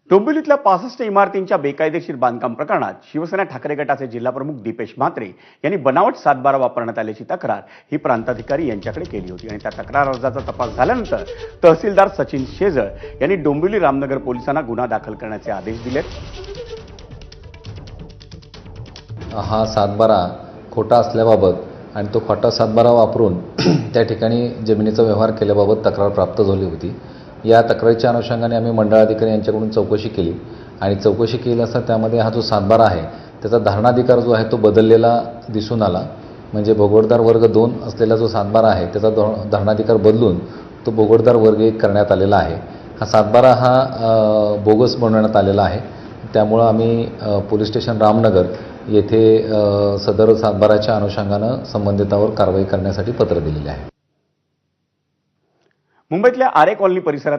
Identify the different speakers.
Speaker 1: डोंबिवलीतल्या 65 इमारतींच्या बेकायदेशीर बांधकाम प्रकरणात शिवसेना ठाकरे गटाचे जिल्हाप्रमुख दीपेश म्हात्रे यांनी बनावट सातबारा वापरण्यात आल्याची तक्रार ही प्रांताधिकारी यांच्याकडे केली होती आणि त्या तक्रार अर्जाचा तपास झाल्यानंतर तहसीलदार सचिन शेजळ यांनी डोंबिवली रामनगर पोलिसांना गुन्हा दाखल करण्याचे आदेश दिलेत।
Speaker 2: हा सातबारा खोटा असल्याबाबत आणि तो खोटा सातबारा वापरून त्या ठिकाणी जमिनीचा व्यवहार केल्याबाबत तक्रार प्राप्त झाली होती। या तक्रारीच्या अनुषंगाने आम्ही मंडळाधिकारी यांच्याकडून चौकशी केली आणि चौकशी केली असता त्यामध्ये हा जो सातबारा आहे त्याचा धारणाधिकार जो आहे तो बदललेला दिसून आला। म्हणजे भोगवटदार वर्ग 2 असलेला जो सातबारा आहे त्याचा धारणाधिकार बदलून तो भोगवटदार वर्ग 1 करण्यात आलेला आहे। हा सातबारा हा बोगस बनवण्यात आलेला आहे। त्यामुळे आम्ही पोलीस स्टेशन रामनगर येथे सदर सातबाराच्या अनुषंगाने संबंधितांवर कारवाई करण्यासाठी पत्र दिलेले आहे।
Speaker 1: मुंबईतल्या आरे कॉलनी परिसरात